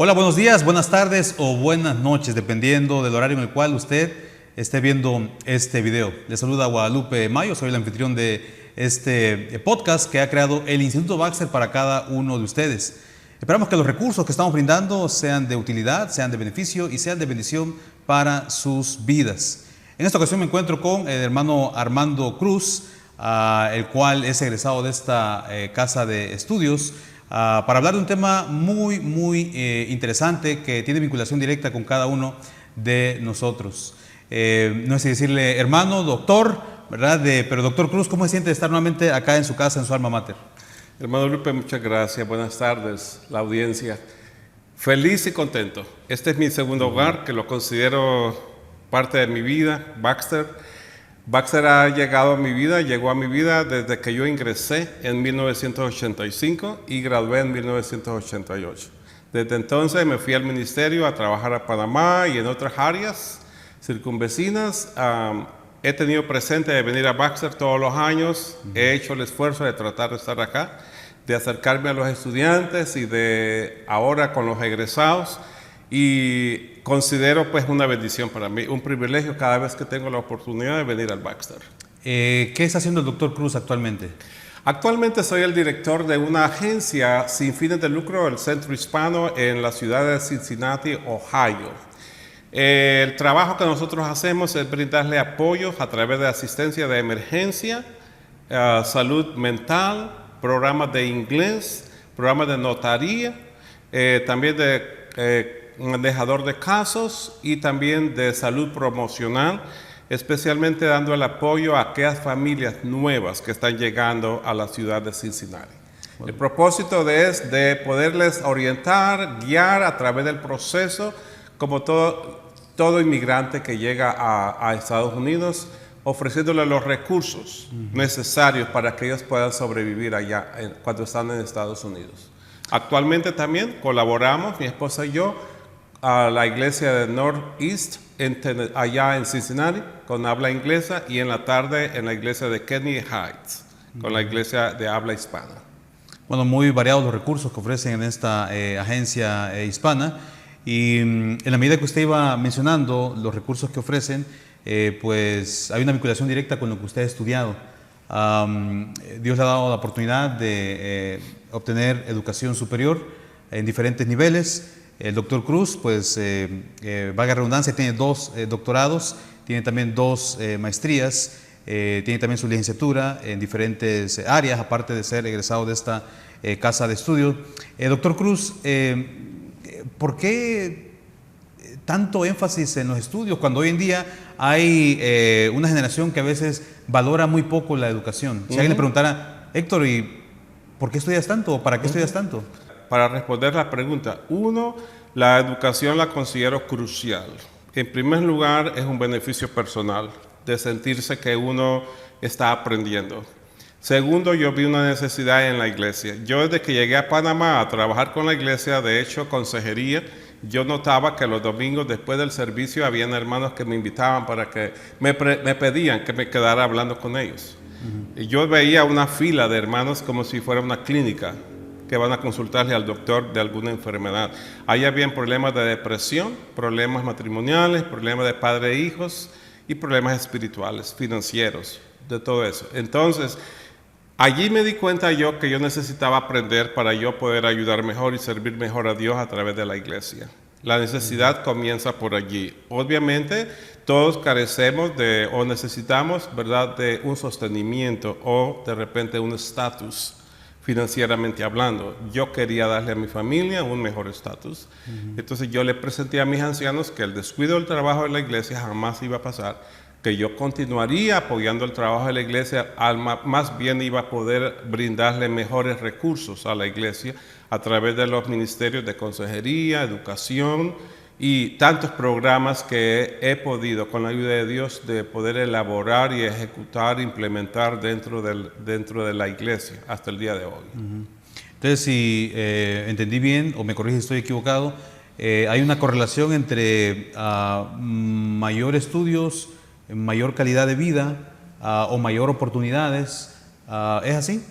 Hola, buenos días, buenas tardes o buenas noches, dependiendo del horario en el cual usted esté viendo este video. Les saluda Guadalupe Mayo, soy el anfitrión de este podcast que ha creado el Instituto Baxter para cada uno de ustedes. Esperamos que los recursos que estamos brindando sean de utilidad, sean de beneficio y sean de bendición para sus vidas. En esta ocasión me encuentro con el hermano Armando Cruz, el cual es egresado de esta casa de estudios, para hablar de un tema muy interesante que tiene vinculación directa con cada uno de nosotros. No sé si decirle hermano, doctor, ¿verdad? Pero doctor Cruz, ¿cómo se siente de estar nuevamente acá en su casa, en su alma mater? Hermano Lupe, muchas gracias. Buenas tardes, la audiencia. Feliz y contento. Este es mi segundo hogar, que lo considero parte de mi vida, Baxter. Baxter ha llegado a mi vida, llegó a mi vida desde que yo ingresé en 1985 y gradué en 1988. Desde entonces me fui al ministerio a trabajar a Panamá y en otras áreas circunvecinas. He tenido presente de venir a Baxter todos los años. He hecho el esfuerzo de tratar de estar acá, de acercarme a los estudiantes y de ahora con los egresados. Y considero pues una bendición para mí, un privilegio cada vez que tengo la oportunidad de venir al Baxter. ¿Qué está haciendo el doctor Cruz actualmente? Actualmente soy el director de una agencia sin fines de lucro, el Centro Hispano, en la ciudad de Cincinnati, Ohio. El trabajo que nosotros hacemos es brindarle apoyo a través de asistencia de emergencia, salud mental, programas de inglés, programas de notaría, también de manejador de casos y también de salud promocional, especialmente dando el apoyo a aquellas familias nuevas que están llegando a la ciudad de Cincinnati. Bueno. El propósito es de poderles orientar, guiar a través del proceso, como todo inmigrante que llega a Estados Unidos, ofreciéndole los recursos necesarios para que ellos puedan sobrevivir allá cuando están en Estados Unidos. Actualmente también colaboramos, mi esposa y yo, a la iglesia de Northeast, allá en Cincinnati, con habla inglesa, y en la tarde en la iglesia de Kenny Heights, con la iglesia de habla hispana. Bueno, muy variados los recursos que ofrecen en esta agencia hispana, y en la medida que usted iba mencionando los recursos que ofrecen, pues hay una vinculación directa con lo que usted ha estudiado. Dios le ha dado la oportunidad de obtener educación superior en diferentes niveles. El doctor Cruz, pues, valga la redundancia, tiene 2 doctorados, tiene también 2 maestrías, tiene también su licenciatura en diferentes áreas, aparte de ser egresado de esta casa de estudio. Doctor Cruz, ¿por qué tanto énfasis en los estudios cuando hoy en día hay una generación que a veces valora muy poco la educación? Si alguien le preguntara, Héctor, ¿y por qué estudias tanto o para qué estudias tanto? Para responder la pregunta, la educación la considero crucial. En primer lugar, es un beneficio personal de sentirse que uno está aprendiendo. Segundo, yo vi una necesidad en la iglesia. Yo desde que llegué a Panamá a trabajar con la iglesia, de hecho, consejería, yo notaba que los domingos después del servicio habían hermanos que me invitaban para que me pedían que me quedara hablando con ellos. Y yo veía una fila de hermanos como si fuera una clínica, que van a consultarle al doctor de alguna enfermedad. Ahí habían problemas de depresión, problemas matrimoniales, problemas de padre e hijos y problemas espirituales, financieros, de todo eso. Entonces, allí me di cuenta yo que yo necesitaba aprender para yo poder ayudar mejor y servir mejor a Dios a través de la iglesia. La necesidad comienza por allí. Obviamente, todos carecemos de o necesitamos, ¿verdad?, de un sostenimiento o de repente un estatus financieramente hablando. Yo quería darle a mi familia un mejor estatus. Entonces yo le presenté a mis ancianos que el descuido del trabajo de la iglesia jamás iba a pasar, que yo continuaría apoyando el trabajo de la iglesia, más bien iba a poder brindarle mejores recursos a la iglesia a través de los ministerios de consejería, educación y tantos programas que he podido, con la ayuda de Dios, de poder elaborar y ejecutar, implementar dentro de la iglesia hasta el día de hoy. Entonces, si entendí bien o me corrige si estoy equivocado, hay una correlación entre mayor estudios, mayor calidad de vida o mayor oportunidades. ¿Es así?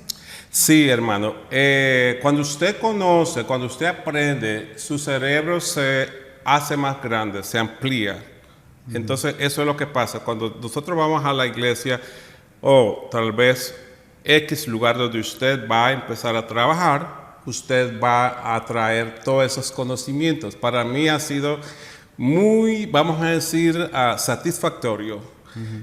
Sí, hermano. Cuando usted conoce, cuando usted aprende, su cerebro se hace más grande, se amplía. Entonces, eso es lo que pasa. Cuando nosotros vamos a la iglesia, o tal vez X lugar donde usted va a empezar a trabajar, usted va a traer todos esos conocimientos. Para mí ha sido muy, vamos a decir, satisfactorio.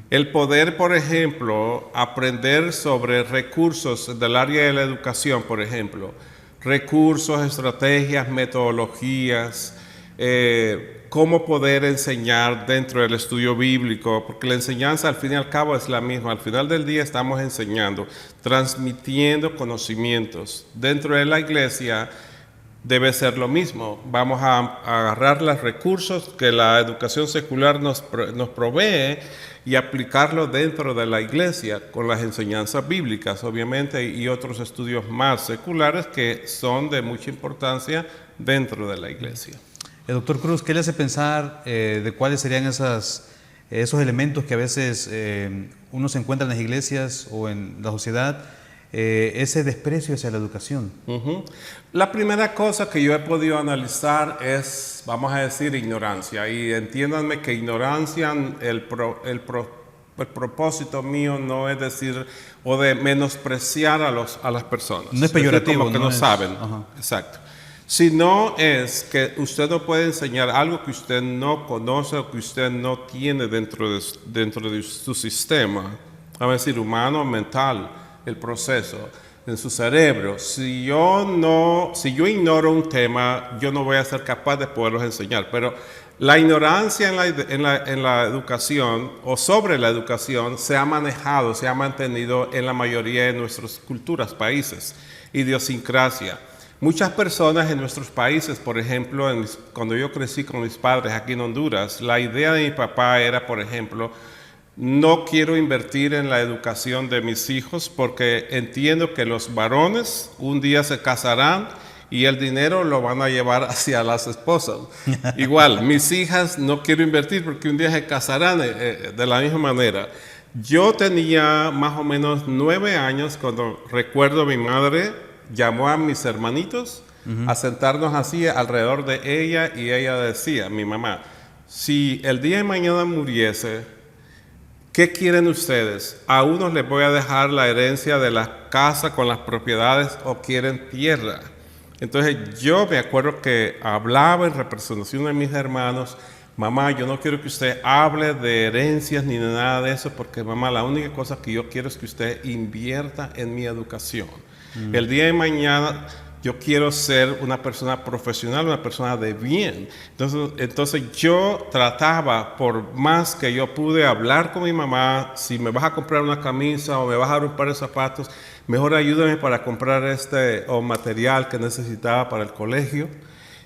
El poder, por ejemplo, aprender sobre recursos del área de la educación, por ejemplo, recursos, estrategias, metodologías, cómo poder enseñar dentro del estudio bíblico, porque la enseñanza al fin y al cabo es la misma. Al final del día estamos enseñando, transmitiendo conocimientos. Dentro de la iglesia debe ser lo mismo. Vamos a agarrar los recursos que la educación secular nos provee y aplicarlo dentro de la iglesia con las enseñanzas bíblicas, obviamente, y otros estudios más seculares que son de mucha importancia dentro de la iglesia. Doctor Cruz, ¿qué le hace pensar de cuáles serían esos elementos que a veces uno se encuentra en las iglesias o en la sociedad, ese desprecio hacia la educación? La primera cosa que yo he podido analizar es, vamos a decir, ignorancia. Y entiéndanme que ignorancia, el propósito mío no es decir o de menospreciar a las personas. No es peyorativo. Como que no saben. Ajá. Exacto. Sino es que usted no puede enseñar algo que usted no conoce o que usted no tiene dentro de su sistema, vamos a decir, humano, mental, el proceso, en su cerebro. Si yo ignoro un tema, yo no voy a ser capaz de poderlos enseñar. Pero la ignorancia en la educación o sobre la educación se ha manejado, se ha mantenido en la mayoría de nuestras culturas, países, idiosincrasia. Muchas personas en nuestros países, por ejemplo, cuando yo crecí con mis padres aquí en Honduras, la idea de mi papá era, por ejemplo, no quiero invertir en la educación de mis hijos porque entiendo que los varones un día se casarán y el dinero lo van a llevar hacia las esposas. Igual, mis hijas no quiero invertir porque un día se casarán de la misma manera. Yo tenía más o menos 9 años cuando recuerdo mi madre llamó a mis hermanitos a sentarnos así alrededor de ella y ella decía, mi mamá, si el día de mañana muriese, ¿qué quieren ustedes? ¿A unos les voy a dejar la herencia de la casa con las propiedades o quieren tierra? Entonces yo me acuerdo que hablaba en representación de mis hermanos, mamá, yo no quiero que usted hable de herencias ni de nada de eso, porque mamá, la única cosa que yo quiero es que usted invierta en mi educación. El día de mañana yo quiero ser una persona profesional, una persona de bien. Entonces yo trataba, por más que yo pude hablar con mi mamá, si me vas a comprar una camisa o me vas a dar un par de zapatos, mejor ayúdame para comprar material que necesitaba para el colegio.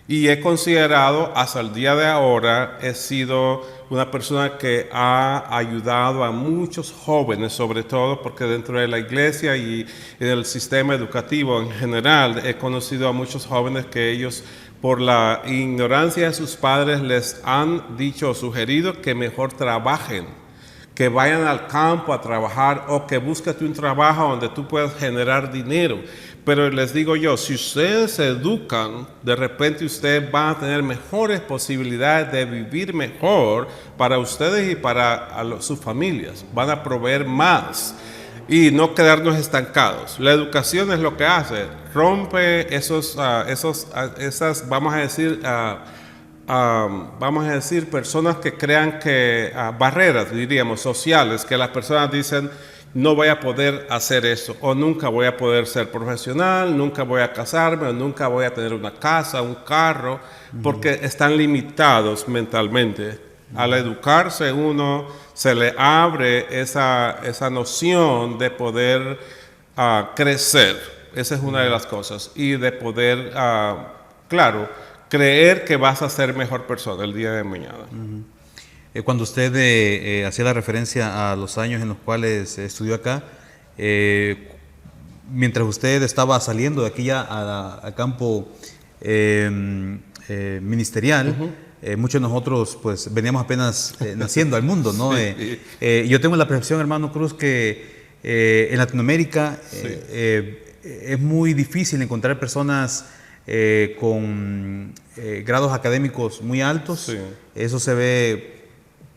Y he considerado, hasta el día de ahora, he sido una persona que ha ayudado a muchos jóvenes, sobre todo porque dentro de la iglesia y en el sistema educativo en general, he conocido a muchos jóvenes que ellos, por la ignorancia de sus padres, les han dicho o sugerido que mejor trabajen, que vayan al campo a trabajar o que búsquete un trabajo donde tú puedas generar dinero. Pero les digo yo, si ustedes se educan, de repente ustedes van a tener mejores posibilidades de vivir mejor para ustedes y para sus familias. Van a proveer más y no quedarnos estancados. La educación es lo que hace, rompe esas, vamos a decir, personas que crean que barreras, diríamos, sociales, que las personas dicen, no voy a poder hacer eso, o nunca voy a poder ser profesional, nunca voy a casarme, o nunca voy a tener una casa, un carro, porque están limitados mentalmente. Al educarse uno, se le abre esa noción de poder crecer. Esa es una de las cosas. Y de poder, claro, creer que vas a ser mejor persona el día de mañana. Cuando usted hacía la referencia a los años en los cuales estudió acá, mientras usted estaba saliendo de aquí ya a campo ministerial, muchos de nosotros pues veníamos apenas naciendo al mundo, ¿no? Yo tengo la percepción, hermano Cruz, que en Latinoamérica es muy difícil encontrar personas con grados académicos muy altos. Sí. Eso se ve,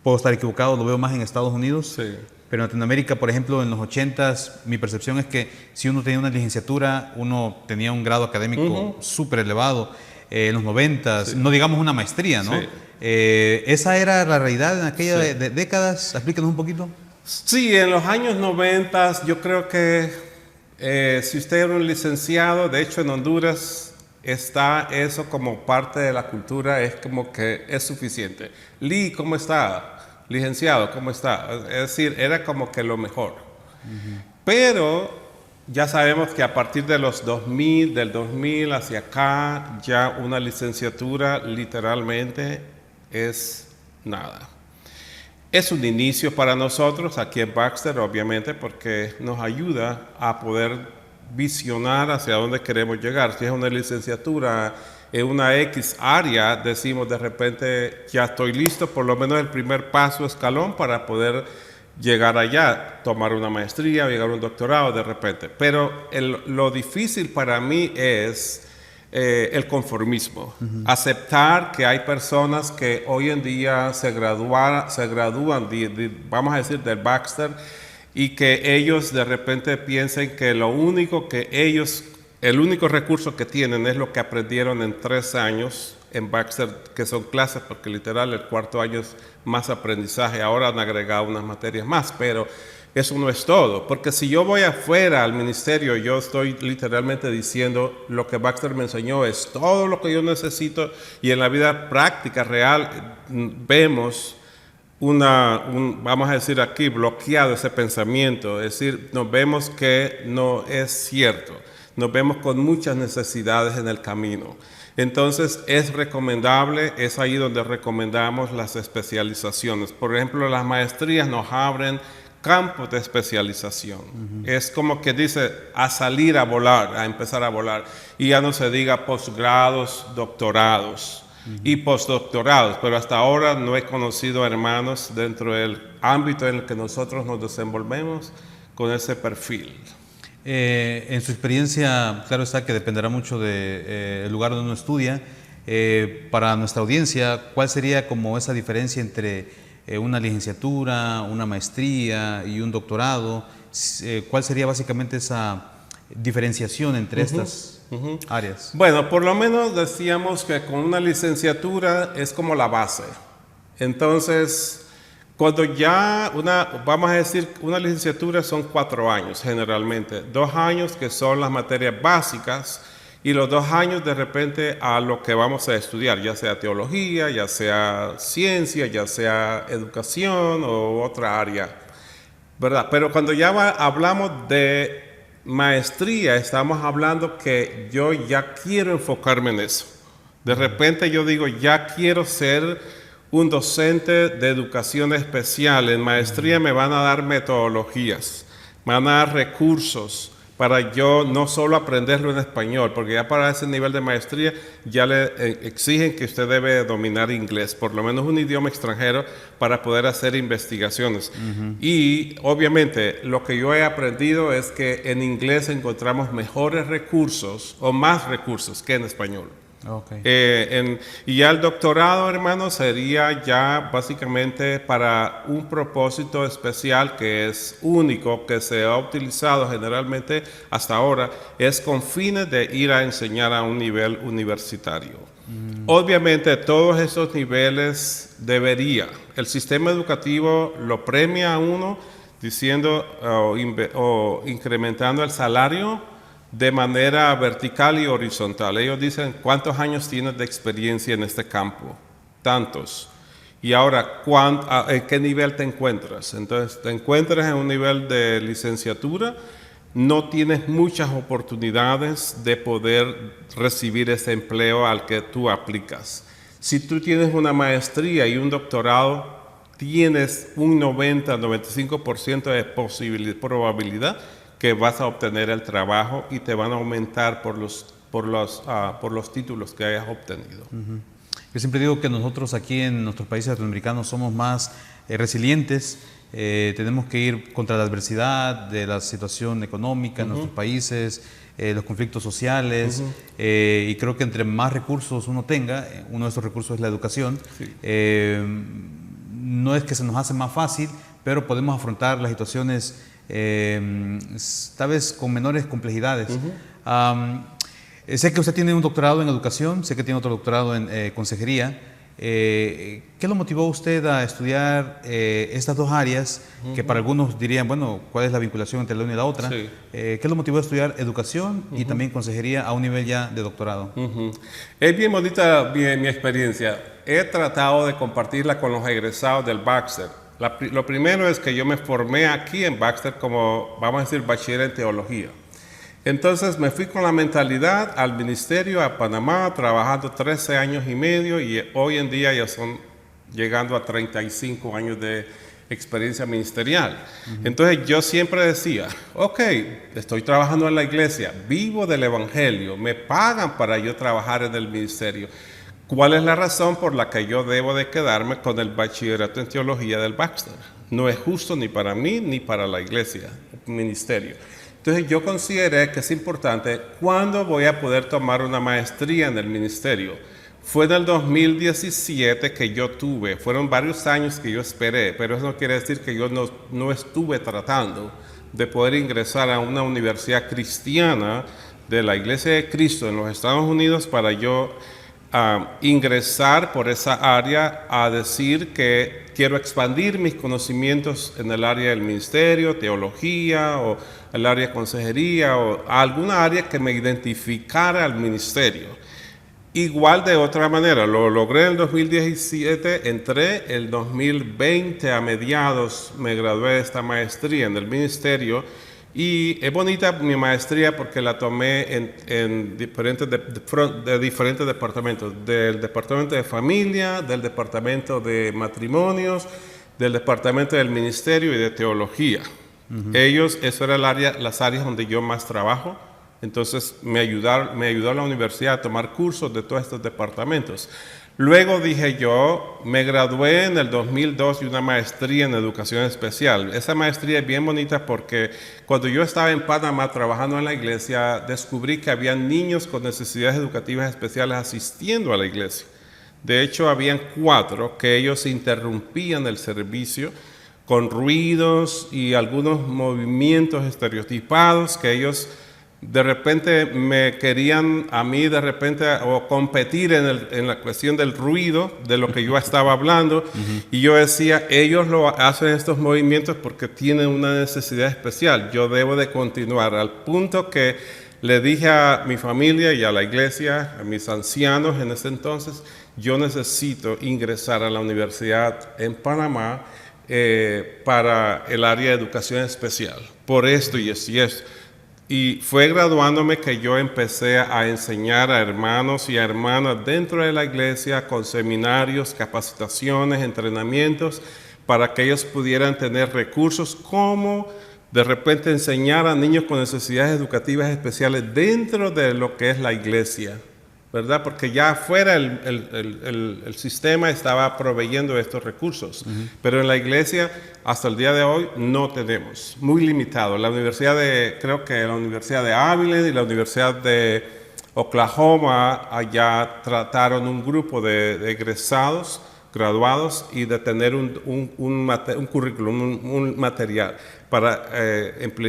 puedo estar equivocado, lo veo más en Estados Unidos. Sí. Pero en Latinoamérica, por ejemplo, en los 80s, mi percepción es que si uno tenía una licenciatura, uno tenía un grado académico súper elevado. En los 90s, no digamos una maestría, ¿no? Sí. ¿Esa era la realidad en aquellas décadas? Explícanos un poquito. Sí, en los años 90 yo creo que si usted era un licenciado, de hecho en Honduras está eso como parte de la cultura, es como que es suficiente. Lee, ¿cómo está? Licenciado, ¿cómo está? Es decir, era como que lo mejor. Pero ya sabemos que a partir de los 2000, del 2000 hacia acá, ya una licenciatura literalmente es nada. Es un inicio para nosotros aquí en Baxter, obviamente, porque nos ayuda a poder visionar hacia dónde queremos llegar. Si es una licenciatura en una X área, decimos de repente, ya estoy listo, por lo menos el primer paso, escalón, para poder llegar allá, tomar una maestría, llegar a un doctorado de repente. Pero lo difícil para mí es el conformismo. Aceptar que hay personas que hoy en día se gradúan vamos a decir, del Baxter, y que ellos de repente piensen que lo único que ellos, el único recurso que tienen es lo que aprendieron en 3 años en Baxter, que son clases, porque literal el cuarto año es más aprendizaje. Ahora han agregado unas materias más, pero eso no es todo, porque si yo voy afuera al ministerio, yo estoy literalmente diciendo lo que Baxter me enseñó es todo lo que yo necesito, y en la vida práctica real vemos vamos a decir aquí, bloqueado ese pensamiento, es decir, nos vemos que no es cierto, nos vemos con muchas necesidades en el camino. Entonces es recomendable, es ahí donde recomendamos las especializaciones. Por ejemplo, las maestrías nos abren campos de especialización. Es como que dice a salir a volar, a empezar a volar. Y ya no se diga posgrados, doctorados y postdoctorados, pero hasta ahora no he conocido hermanos dentro del ámbito en el que nosotros nos desenvolvemos con ese perfil. En su experiencia, claro está que dependerá mucho del lugar donde uno estudia. Para nuestra audiencia, ¿cuál sería como esa diferencia entre una licenciatura, una maestría y un doctorado? ¿Cuál sería básicamente esa diferenciación entre estas áreas? Bueno, por lo menos decíamos que con una licenciatura es como la base. Entonces, cuando ya vamos a decir, una licenciatura son 4 años generalmente, 2 años que son las materias básicas y los 2 años de repente a lo que vamos a estudiar, ya sea teología, ya sea ciencia, ya sea educación o otra área, ¿verdad? Pero cuando ya hablamos de maestría, estamos hablando que yo ya quiero enfocarme en eso. De repente yo digo, ya quiero ser un docente de educación especial. En maestría me van a dar metodologías, me van a dar recursos para yo no solo aprenderlo en español, porque ya para ese nivel de maestría ya le exigen que usted debe dominar inglés, por lo menos un idioma extranjero, para poder hacer investigaciones. Y obviamente lo que yo he aprendido es que en inglés encontramos mejores recursos o más recursos que en español. Okay. Y ya el doctorado, hermano, sería ya básicamente para un propósito especial que es único, que se ha utilizado generalmente hasta ahora, es con fines de ir a enseñar a un nivel universitario. Obviamente todos esos niveles el sistema educativo lo premia a uno diciendo o incrementando el salario de manera vertical y horizontal. Ellos dicen, ¿cuántos años tienes de experiencia en este campo? Tantos. Y ahora, ¿en qué nivel te encuentras? Entonces, te encuentras en un nivel de licenciatura, no tienes muchas oportunidades de poder recibir ese empleo al que tú aplicas. Si tú tienes una maestría y un doctorado, tienes un 90-95% de probabilidad que vas a obtener el trabajo y te van a aumentar por los títulos que hayas obtenido. Yo siempre digo que nosotros aquí en nuestros países latinoamericanos somos más resilientes, tenemos que ir contra la adversidad de la situación económica en nuestros países, los conflictos sociales, y creo que entre más recursos uno tenga, uno de esos recursos es la educación. Sí. No es que se nos hace más fácil, pero podemos afrontar las situaciones tal vez con menores complejidades. Sé que usted tiene un doctorado en educación, sé que tiene otro doctorado en consejería. ¿Qué lo motivó a usted a estudiar estas dos áreas que para algunos dirían, bueno, ¿cuál es la vinculación entre la una y la otra? Sí. ¿Qué lo motivó a estudiar educación y también consejería a un nivel ya de doctorado? Es bien bonita mi experiencia. He tratado de compartirla con los egresados del Baxter. Lo primero es que yo me formé aquí en Baxter como, vamos a decir, bachiller en teología. Entonces me fui con la mentalidad al ministerio, a Panamá, trabajando 13 años y medio, y hoy en día ya son llegando a 35 años de experiencia ministerial. Entonces yo siempre decía, ok, estoy trabajando en la iglesia, vivo del evangelio, me pagan para yo trabajar en el ministerio. ¿Cuál es la razón por la que yo debo de quedarme con el bachillerato en teología del Baxter? No es justo ni para mí ni para la iglesia, el ministerio. Entonces yo consideré que es importante, ¿cuándo voy a poder tomar una maestría en el ministerio? Fue en el 2017 que yo tuve, fueron varios años que yo esperé, pero eso no quiere decir que yo no estuve tratando de poder ingresar a una universidad cristiana de la Iglesia de Cristo en los Estados Unidos para yo ingresar por esa área a decir que quiero expandir mis conocimientos en el área del ministerio, teología o el área de consejería o alguna área que me identificara al ministerio. Igual de otra manera, lo logré en el 2017, entré el 2020 a mediados, me gradué de esta maestría en el ministerio. Y es bonita mi maestría porque la tomé en diferentes departamentos, del departamento de familia, del departamento de matrimonios, del departamento del ministerio y de teología. Eso era las áreas donde yo más trabajo. Entonces me ayudó la universidad a tomar cursos de todos estos departamentos. Luego dije yo, me gradué en el 2002 de una maestría en educación especial. Esa maestría es bien bonita porque cuando yo estaba en Panamá trabajando en la iglesia, descubrí que había niños con necesidades educativas especiales asistiendo a la iglesia. De hecho, habían 4 que ellos interrumpían el servicio con ruidos y algunos movimientos estereotipados que ellos de repente me querían a mí de repente o competir en la cuestión del ruido de lo que yo estaba hablando y yo decía, ellos lo hacen estos movimientos porque tienen una necesidad especial, yo debo de continuar, al punto que le dije a mi familia y a la iglesia, a mis ancianos en ese entonces, yo necesito ingresar a la universidad en Panamá para el área de educación especial, por esto y esto y esto. Y fue graduándome que yo empecé a enseñar a hermanos y a hermanas dentro de la iglesia con seminarios, capacitaciones, entrenamientos, para que ellos pudieran tener recursos como de repente enseñar a niños con necesidades educativas especiales dentro de lo que es la iglesia, ¿verdad? Porque ya afuera el sistema estaba proveyendo estos recursos, pero en la iglesia hasta el día de hoy no tenemos, muy limitado. Creo que la Universidad de Abilene y la Universidad de Oklahoma allá trataron un grupo de egresados, graduados y de tener un currículum, un material para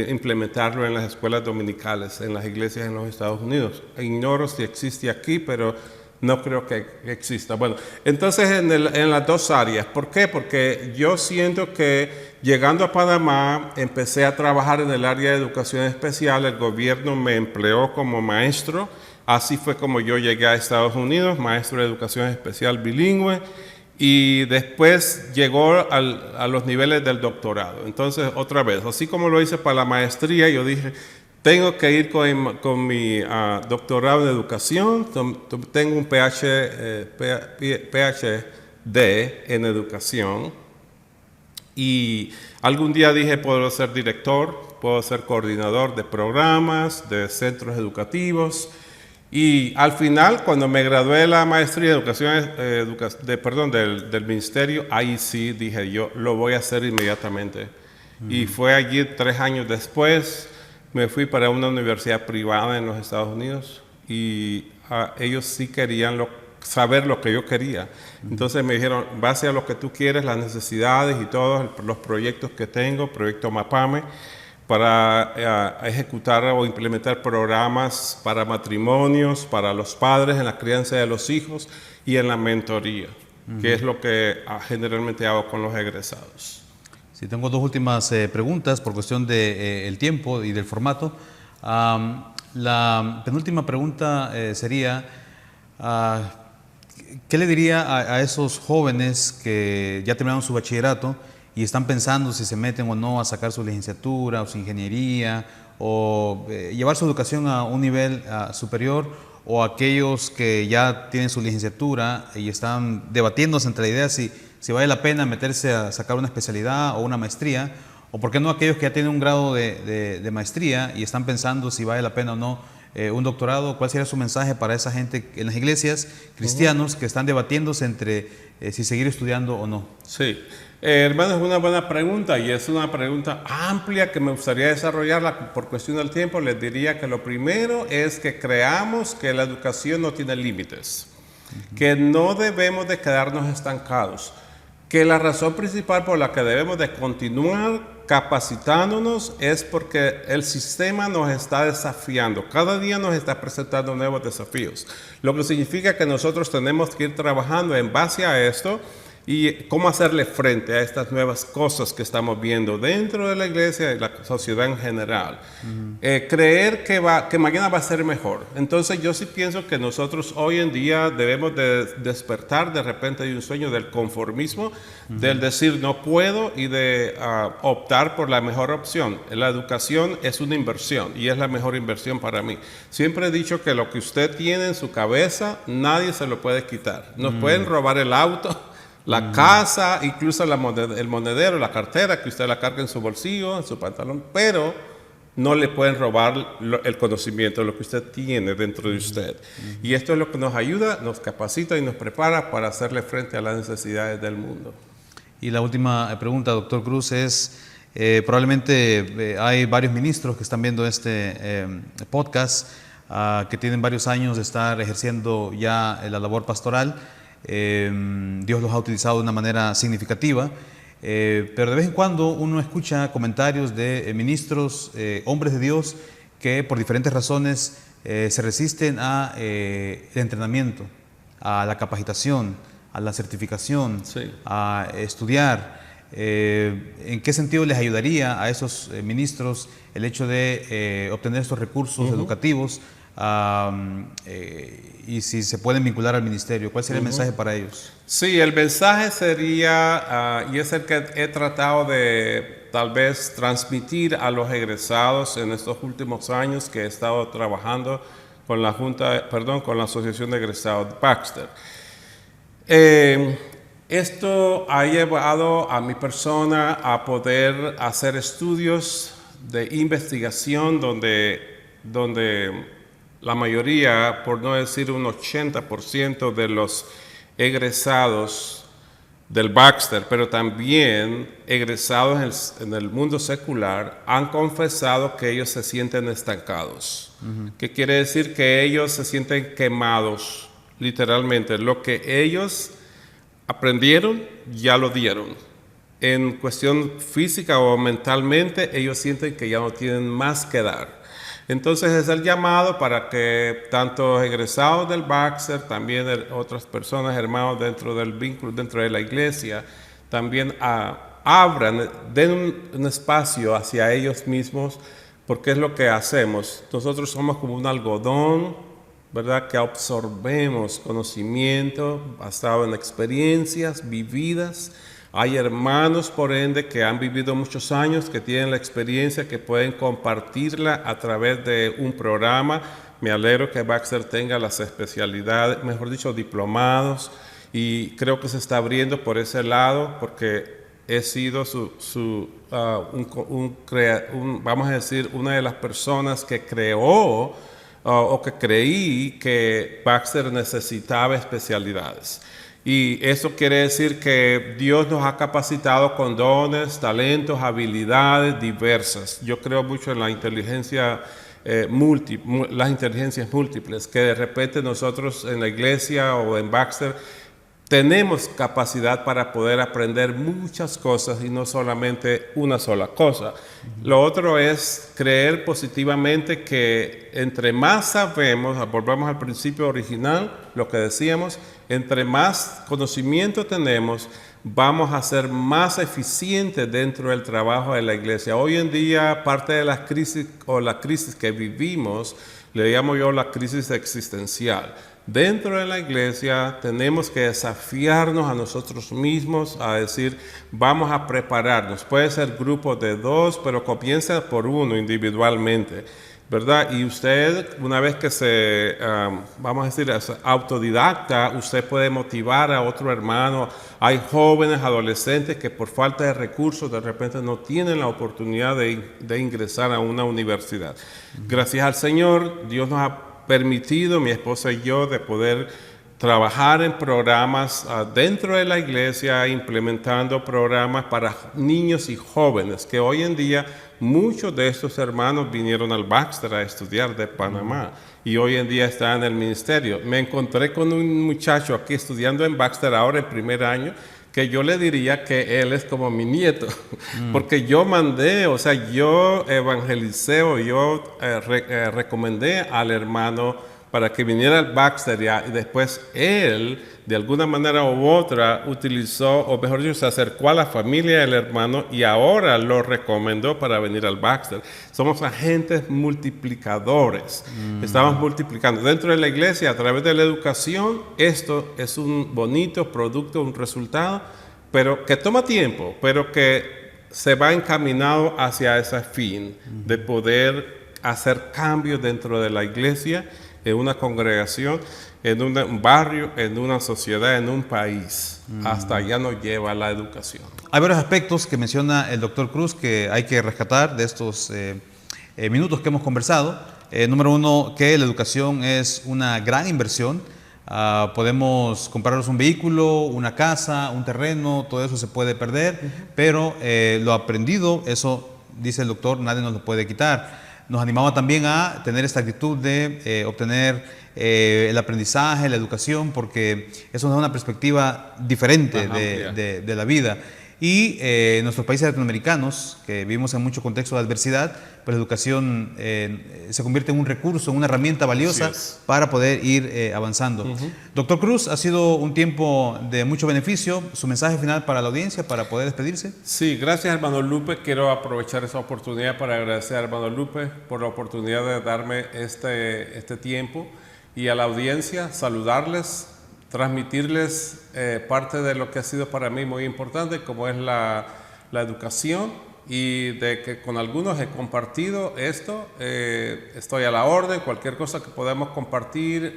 implementarlo en las escuelas dominicales, en las iglesias en los Estados Unidos. Ignoro si existe aquí, pero no creo que exista. Bueno, entonces en las dos áreas. ¿Por qué? Porque yo siento que llegando a Panamá empecé a trabajar en el área de educación especial. El gobierno me empleó como maestro. Así fue como yo llegué a Estados Unidos, maestro de educación especial bilingüe. Y después llegó a los niveles del doctorado. Entonces, otra vez, así como lo hice para la maestría, yo dije, tengo que ir con mi doctorado en educación. Tengo un PhD en educación. Y algún día dije, puedo ser director, puedo ser coordinador de programas, de centros educativos. Y al final, cuando me gradué de la maestría de educación, del ministerio, ahí sí dije yo, lo voy a hacer inmediatamente. Y fue allí 3 años después, me fui para una universidad privada en los Estados Unidos y ellos sí querían saber lo que yo quería. Entonces me dijeron, base a lo que tú quieres, las necesidades y todos los proyectos que tengo, proyecto MAPAME, para ejecutar o implementar programas para matrimonios, para los padres en la crianza de los hijos y en la mentoría, que es lo que generalmente hago con los egresados. Sí, tengo dos últimas preguntas por cuestión de el tiempo y del formato. La penúltima pregunta sería, ¿qué le diría a esos jóvenes que ya terminaron su bachillerato y están pensando si se meten o no a sacar su licenciatura o su ingeniería o llevar su educación a un nivel superior, o aquellos que ya tienen su licenciatura y están debatiéndose entre la idea si vale la pena meterse a sacar una especialidad o una maestría, o por qué no aquellos que ya tienen un grado de maestría y están pensando si vale la pena o no un doctorado? ¿Cuál sería su mensaje para esa gente en las iglesias, cristianos, que están debatiéndose entre si seguir estudiando o no? Sí, hermano, es una buena pregunta y es una pregunta amplia que me gustaría desarrollarla por cuestión del tiempo. Les diría que lo primero es que creamos que la educación no tiene límites, que no debemos de quedarnos estancados, que la razón principal por la que debemos de continuar capacitándonos es porque el sistema nos está desafiando, cada día nos está presentando nuevos desafíos, lo que significa que nosotros tenemos que ir trabajando en base a esto y cómo hacerle frente a estas nuevas cosas que estamos viendo dentro de la iglesia y la sociedad en general. Creer que mañana va a ser mejor. Entonces yo sí pienso que nosotros hoy en día debemos de despertar de repente de un sueño del conformismo, del decir no puedo y de optar por la mejor opción. La educación es una inversión y es la mejor inversión para mí. Siempre he dicho que lo que usted tiene en su cabeza nadie se lo puede quitar. Nos pueden robar el auto, la casa, incluso el monedero, la cartera, que usted la carga en su bolsillo, en su pantalón, pero no le pueden robar el conocimiento, lo que usted tiene dentro de usted. Y esto es lo que nos ayuda, nos capacita y nos prepara para hacerle frente a las necesidades del mundo. Y la última pregunta, doctor Cruz, es, probablemente hay varios ministros que están viendo este podcast, que tienen varios años de estar ejerciendo ya la labor pastoral. Dios los ha utilizado de una manera significativa, pero de vez en cuando uno escucha comentarios de ministros, hombres de Dios, que por diferentes razones se resisten a el entrenamiento, a la capacitación, a la certificación, sí, a estudiar. ¿En qué sentido les ayudaría a esos ministros el hecho de obtener estos recursos educativos? Y si se pueden vincular al ministerio, ¿cuál sería el mensaje para ellos? Sí, el mensaje sería, y es el que he tratado de tal vez transmitir a los egresados en estos últimos años que he estado trabajando con la con la Asociación de Egresados de Baxter. Esto ha llevado a mi persona a poder hacer estudios de investigación donde la mayoría, por no decir un 80% de los egresados del Baxter, pero también egresados en el mundo secular, han confesado que ellos se sienten estancados. ¿Qué quiere decir? Que ellos se sienten quemados, literalmente. Lo que ellos aprendieron, ya lo dieron. En cuestión física o mentalmente, ellos sienten que ya no tienen más que dar. Entonces es el llamado para que tanto egresados del Baxter, también otras personas, hermanos dentro del vínculo, dentro de la iglesia, también abran, den un espacio hacia ellos mismos, porque es lo que hacemos. Nosotros somos como un algodón, ¿verdad? Que absorbemos conocimiento basado en experiencias vividas. Hay hermanos, por ende, que han vivido muchos años, que tienen la experiencia, que pueden compartirla a través de un programa. Me alegro que Baxter tenga las especialidades, mejor dicho, diplomados, y creo que se está abriendo por ese lado, porque he sido vamos a decir, una de las personas que creó o que creí que Baxter necesitaba especialidades. Y eso quiere decir que Dios nos ha capacitado con dones, talentos, habilidades diversas. Yo creo mucho en la inteligencia las inteligencias múltiples, que de repente nosotros en la iglesia o en Baxter tenemos capacidad para poder aprender muchas cosas y no solamente una sola cosa. Lo otro es creer positivamente que entre más sabemos, volvamos al principio original, lo que decíamos, entre más conocimiento tenemos, vamos a ser más eficientes dentro del trabajo de la iglesia. Hoy en día, parte de las crisis o la crisis que vivimos, le llamo yo la crisis existencial. Dentro de la iglesia tenemos que desafiarnos a nosotros mismos a decir, vamos a prepararnos. Puede ser grupos de 2, pero comienza por uno individualmente, ¿verdad? Y usted, una vez que vamos a decir, es autodidacta, usted puede motivar a otro hermano. Hay jóvenes, adolescentes que por falta de recursos de repente no tienen la oportunidad de ingresar a una universidad. Gracias al Señor, Dios nos ha permitido, mi esposa y yo, de poder trabajar en programas dentro de la iglesia, implementando programas para niños y jóvenes, que hoy en día muchos de estos hermanos vinieron al Baxter a estudiar de Panamá y hoy en día están en el ministerio. Me encontré con un muchacho aquí estudiando en Baxter ahora en primer año, que yo le diría que él es como mi nieto, porque yo mandé, o sea, yo evangelicé o yo recomendé al hermano para que viniera al Baxter y después él, de alguna manera u otra, utilizó, o mejor dicho, se acercó a la familia del hermano y ahora lo recomendó para venir al Baxter. Somos agentes multiplicadores, estamos multiplicando. Dentro de la iglesia, a través de la educación, esto es un bonito producto, un resultado, pero que toma tiempo, pero que se va encaminado hacia ese fin de poder hacer cambios dentro de la iglesia, en una congregación, en un barrio, en una sociedad, en un país. Hasta allá nos lleva la educación. Hay varios aspectos que menciona el doctor Cruz que hay que rescatar de estos minutos que hemos conversado. Número uno, que la educación es una gran inversión. Podemos comprarnos un vehículo, una casa, un terreno, todo eso se puede perder, pero lo aprendido, eso dice el doctor, nadie nos lo puede quitar. Nos animaba también a tener esta actitud de obtener el aprendizaje, la educación, porque eso nos da una perspectiva diferente de la vida. Y en nuestros países latinoamericanos, que vivimos en mucho contexto de adversidad, pues la educación se convierte en un recurso, en una herramienta valiosa para poder ir avanzando. Doctor Cruz, ha sido un tiempo de mucho beneficio. ¿Su mensaje final para la audiencia, para poder despedirse? Sí, gracias hermano Lupe. Quiero aprovechar esa oportunidad para agradecer a hermano Lupe por la oportunidad de darme este tiempo y a la audiencia saludarles, transmitirles parte de lo que ha sido para mí muy importante, como es la educación, y de que con algunos he compartido esto. Estoy a la orden, cualquier cosa que podamos compartir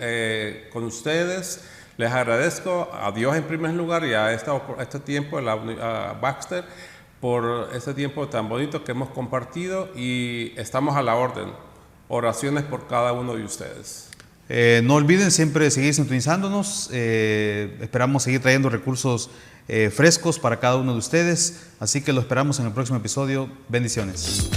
con ustedes. Les agradezco a Dios en primer lugar y a este tiempo, a Baxter, por este tiempo tan bonito que hemos compartido, y estamos a la orden. Oraciones por cada uno de ustedes. No olviden siempre seguir sintonizándonos. Esperamos seguir trayendo recursos frescos para cada uno de ustedes. Así que lo esperamos en el próximo episodio. Bendiciones.